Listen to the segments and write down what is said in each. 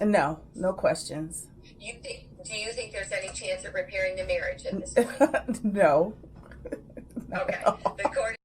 No, no questions. Do you think there's any chance of repairing the marriage at this point? No. Okay. No. The court.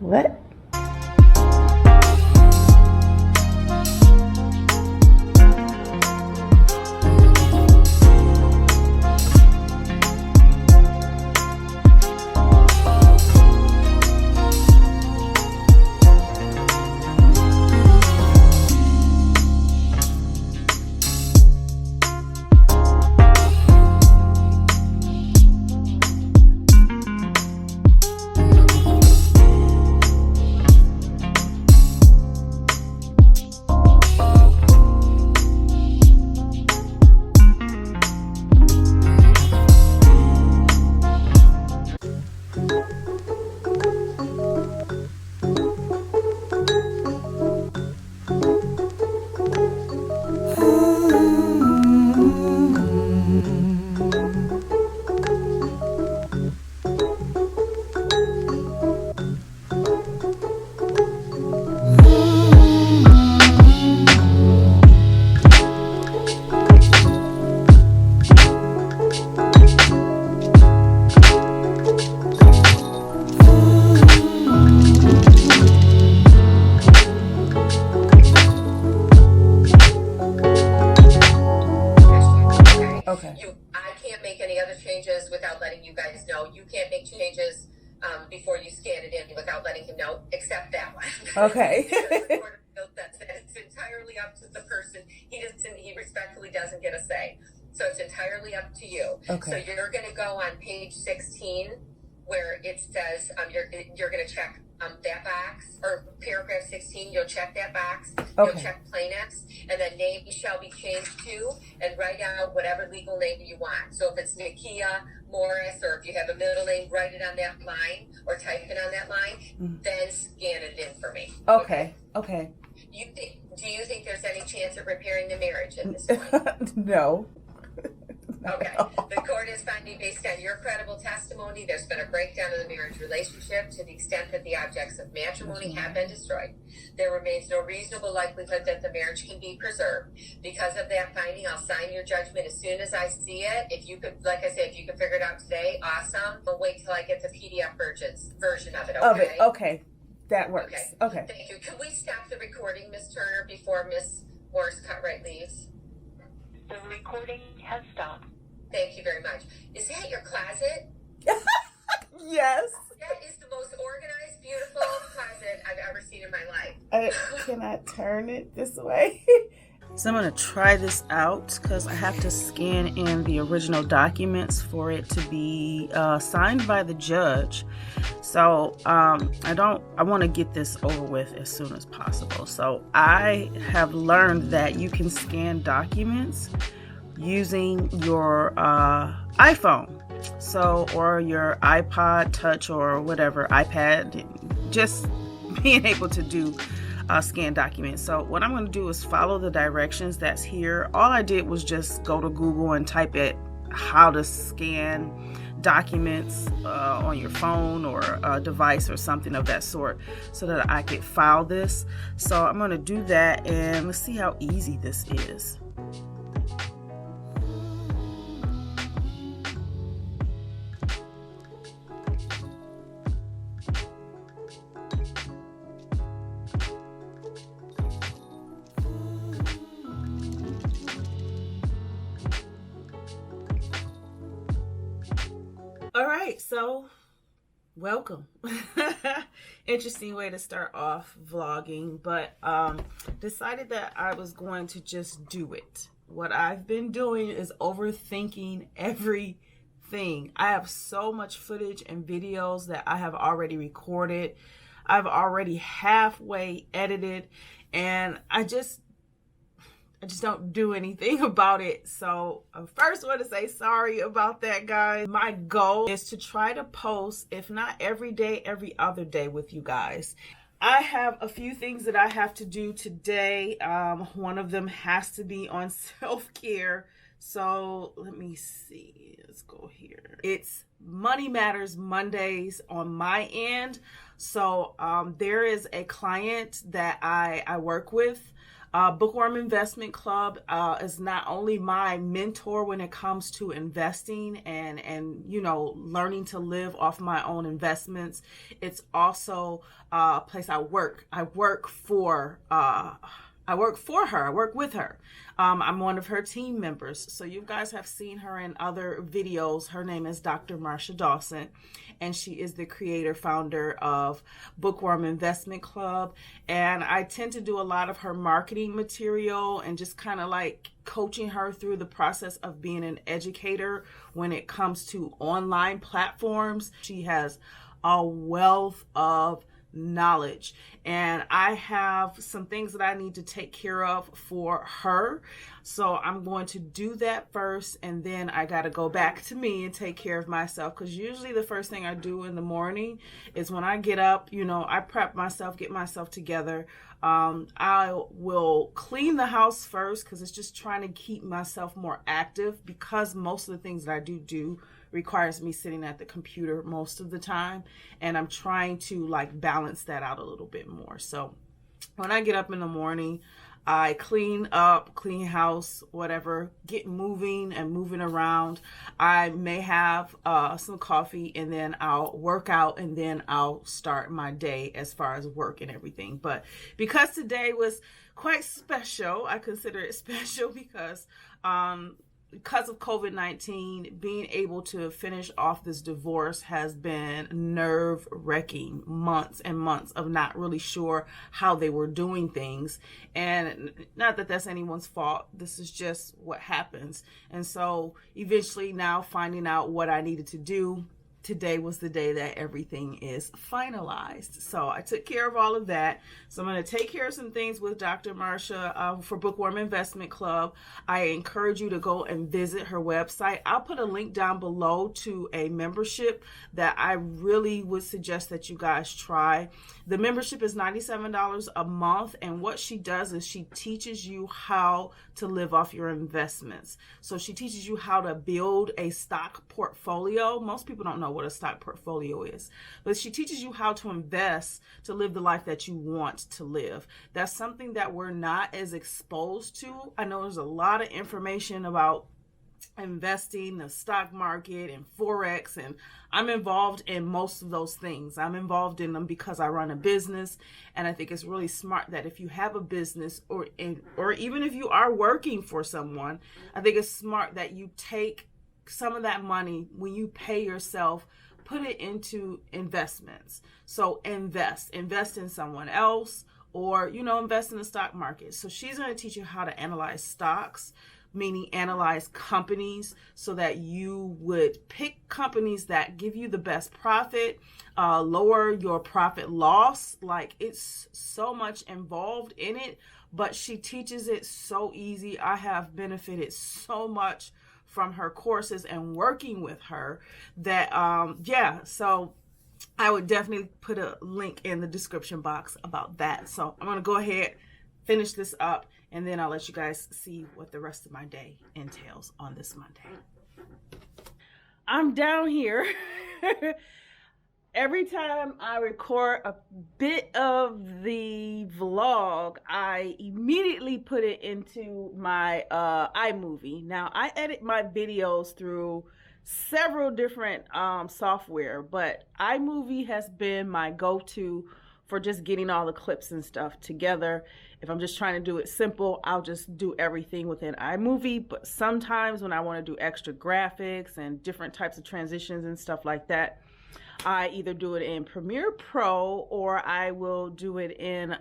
What? Okay. I can't make any other changes without letting you guys know. You can't make changes before you scan it in without letting him know, except that one. Okay. It's entirely up to the person. He respectfully doesn't get a say. So it's entirely up to you. Okay. So you're going to go on page 16 where it says you're going to check that box, or paragraph 16, you'll check that box. Okay. You'll check plaintiffs, and then name shall be changed to, and write out whatever legal name you want. So if it's Nakia, Morris, or if you have a middle name, write it on that line or type it on that line, then scan it in for me. Okay. Okay. Do you think there's any chance of repairing the marriage at this point? No. Okay. The court is finding, based on your credible testimony, there's been a breakdown of the marriage relationship to the extent that the objects of matrimony have been destroyed. There remains no reasonable likelihood that the marriage can be preserved. Because of that finding, I'll sign your judgment as soon as I see it. If you could, like I said, if you could figure it out today, awesome. But wait till I get the PDF version of it, okay? Okay. That works. Okay. Thank you. Can we stop the recording, Ms. Turner, before Ms. Morris-Cutright leaves? The recording has stopped. Thank you very much. Is that your closet? Yes. That is the most organized, beautiful closet I've ever seen in my life. Can I turn it this way? So I'm going to try this out because I have to scan in the original documents for it to be signed by the judge. So I want to get this over with as soon as possible. So I have learned that you can scan documents using your iPhone, so, or your iPod Touch or whatever, iPad, just being able to do scan documents. So what I'm going to do is follow the directions that's here. All I did was just go to Google and type it how to scan documents on your phone or a device or something of that sort, so that I could file this. So I'm going to do that, and let's see how easy this is. All right, so welcome. Interesting way to start off vlogging, but decided that I was going to just do it. What I've been doing is overthinking everything. I have so much footage and videos that I have already recorded. I've already halfway edited, and I just don't do anything about it. So I first want to say sorry about that, guys. My goal is to try to post, if not every day, every other day with you guys. I have a few things that I have to do today. One of them has to be on self-care. So let me see. Let's go here. It's Money Matters Mondays on my end. So there is a client that I work with. Bookworm Investment Club is not only my mentor when it comes to investing and you know, learning to live off my own investments. It's also a place I work. I work for her. I work with her. I'm one of her team members. So you guys have seen her in other videos. Her name is Dr. Marsha Dawson, and she is the creator, founder of Bookworm Investment Club. And I tend to do a lot of her marketing material and just kind of like coaching her through the process of being an educator when it comes to online platforms. She has a wealth of knowledge, and I have some things that I need to take care of for her. So I'm going to do that first, and then I got to go back to me and take care of myself, because usually the first thing I do in the morning is when I get up, you know, I prep myself, get myself together. I will clean the house first, because it's just trying to keep myself more active, because most of the things that I do requires me sitting at the computer most of the time, and I'm trying to like balance that out a little bit more. So when I get up in the morning, I clean up, clean house, whatever, get moving and moving around. I may have some coffee, and then I'll work out, and then I'll start my day as far as work and everything. But because today was quite special, I consider it special because of COVID-19, being able to finish off this divorce has been nerve-wracking. Months and months of not really sure how they were doing things. And not that that's anyone's fault. This is just what happens. And so eventually now finding out what I needed to do, today was the day that everything is finalized. So I took care of all of that. So I'm going to take care of some things with Dr. Marsha for Bookworm Investment Club. I encourage you to go and visit her website. I'll put a link down below to a membership that I really would suggest that you guys try. The membership is $97 a month, and what she does is she teaches you how to live off your investments. So she teaches you how to build a stock portfolio. Most people don't know what a stock portfolio is, but she teaches you how to invest to live the life that you want to live. That's something that we're not as exposed to. I know there's a lot of information about investing, the stock market, and Forex, and I'm involved in most of those things. I'm involved in them because I run a business, and I think it's really smart that if you have a business, or even if you are working for someone, I think it's smart that you take some of that money when you pay yourself, put it into investments. So invest in someone else, or, you know, invest in the stock market. So she's going to teach you how to analyze stocks, meaning analyze companies so that you would pick companies that give you the best profit, lower your profit loss. Like, it's so much involved in it, but she teaches it so easy. I have benefited so much from her courses and working with her that, yeah, so I would definitely put a link in the description box about that. So I'm going to go ahead, finish this up, and then I'll let you guys see what the rest of my day entails on this Monday. I'm down here. Every time I record a bit of the vlog, I immediately put it into my iMovie. Now, I edit my videos through several different software, but iMovie has been my go-to for just getting all the clips and stuff together. If I'm just trying to do it simple, I'll just do everything within iMovie. But sometimes when I want to do extra graphics and different types of transitions and stuff like that, I either do it in Premiere Pro or I will do it in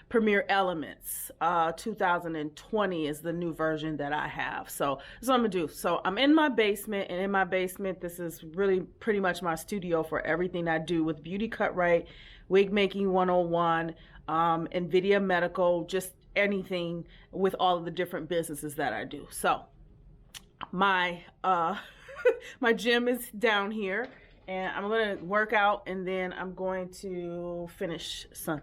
Premiere Elements. 2020 is the new version that I have. So that's what I'm gonna do. So I'm in my basement, and in my basement, this is really pretty much my studio for everything I do with Beautycutright, Wig Making 101, NVIDIA Medical, just anything with all of the different businesses that I do. So my my gym is down here, and I'm gonna work out, and then I'm going to finish some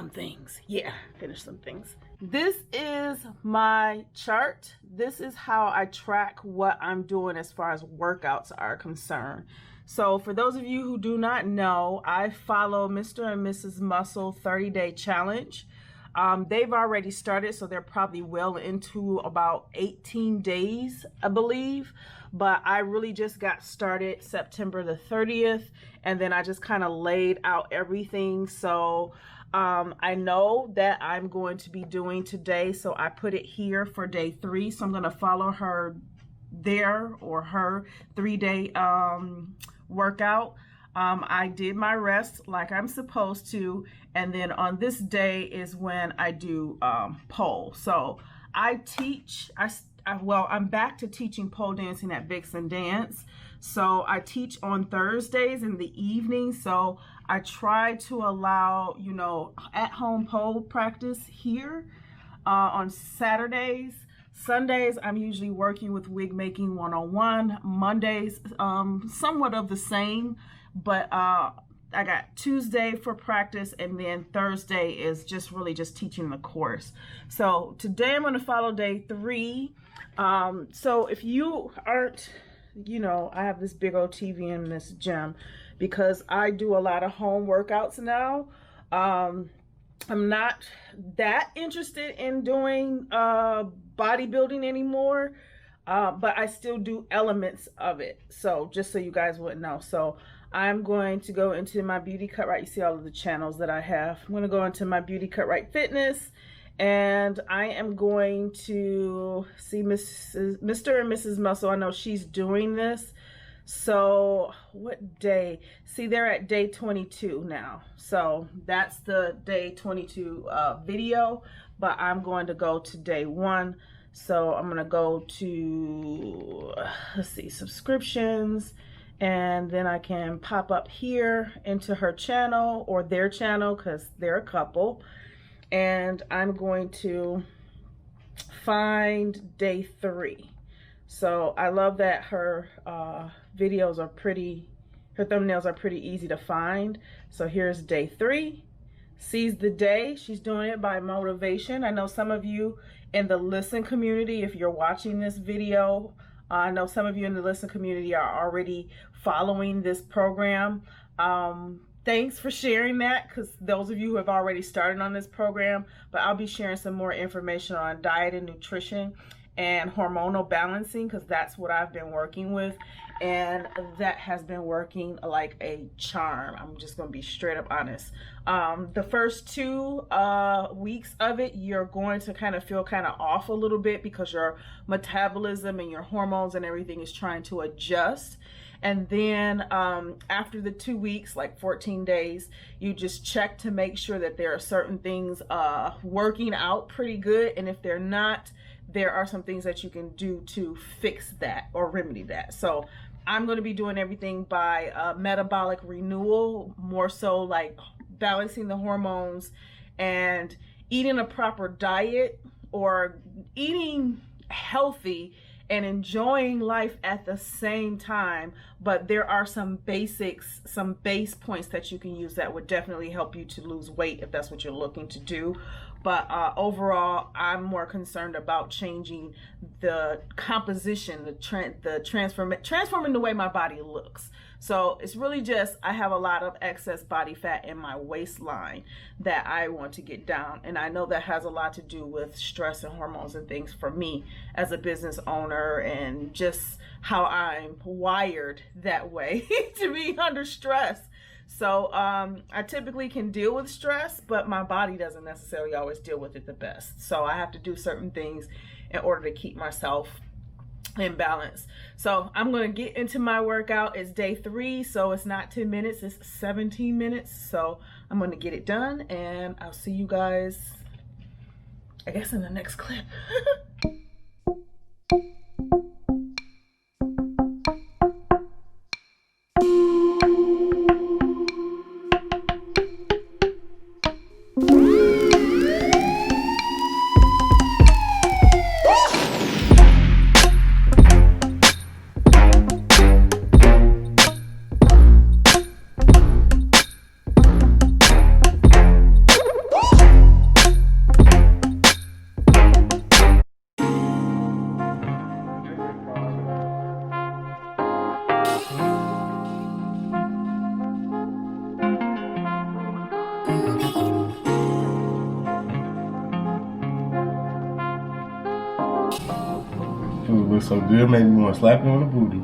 things. Yeah, finish some things. This is my chart. This is how I track what I'm doing as far as workouts are concerned. So for those of you who do not know, I follow Mr. and Mrs. Muscle 30-day challenge. They've already started, so they're probably well into about 18 days, I believe. But I really just got started September the 30th, and then I just kind of laid out everything. So I know that I'm going to be doing today, so I put it here for day 3. So I'm going to follow her there, or her 3-day workout. I did my rest like I'm supposed to, and then on this day is when I do pole. So I teach, I'm back to teaching pole dancing at Vixen Dance. So I teach on Thursdays in the evening. So I try to allow, you know, at-home pole practice here on Saturdays. Sundays, I'm usually working with Wig Making 101. Mondays, somewhat of the same, but I got Tuesday for practice, and then Thursday is just really just teaching the course. So today I'm going to follow day 3. So if you aren't, you know, I have this big old TV in this gym because I do a lot of home workouts now. I'm not that interested in doing bodybuilding anymore, but I still do elements of it. So just so you guys would know. So I'm going to go into my Beautycutright. You see all of the channels that I have. I'm going to go into my Beautycutright Fitness, and I am going to see Mr. and Mrs. Muscle. I know she's doing this. So what day? See, they're at day 22 now. So that's the day 22 video, but I'm going to go to day 1. So I'm going to go to, let's see, subscriptions, and then I can pop up here into her channel or their channel because they're a couple. And I'm going to find day 3. So I love that her videos are pretty, her thumbnails are pretty easy to find. So here's day 3. Seize the day. She's doing it by motivation. I know some of you in the Listen community, if you're watching this video, I know some of you in the Listen community are already following this program. Thanks for sharing that, because those of you who have already started on this program, but I'll be sharing some more information on diet and nutrition and hormonal balancing, because that's what I've been working with, and that has been working like a charm. I'm just gonna be straight up honest. The first 2 weeks of it, you're going to kind of feel kind of off a little bit because your metabolism and your hormones and everything is trying to adjust. And then after the 2 weeks, like 14 days, you just check to make sure that there are certain things working out pretty good. And if they're not, there are some things that you can do to fix that or remedy that. So I'm going to be doing everything by metabolic renewal, more so like balancing the hormones and eating a proper diet or eating healthy and enjoying life at the same time. But there are some basics, some base points that you can use that would definitely help you to lose weight if that's what you're looking to do. But overall, I'm more concerned about changing the composition, transforming the way my body looks. So it's really just, I have a lot of excess body fat in my waistline that I want to get down. And I know that has a lot to do with stress and hormones and things for me as a business owner, and just how I'm wired that way to be under stress. So I typically can deal with stress, but my body doesn't necessarily always deal with it the best. So I have to do certain things in order to keep myself in balance. So I'm going to get into my workout. It's day 3, so it's not 10 minutes, it's 17 minutes. So I'm going to get it done, and I'll see you guys, I guess, in the next clip. Food looks so good, made me want to slap you on the booty.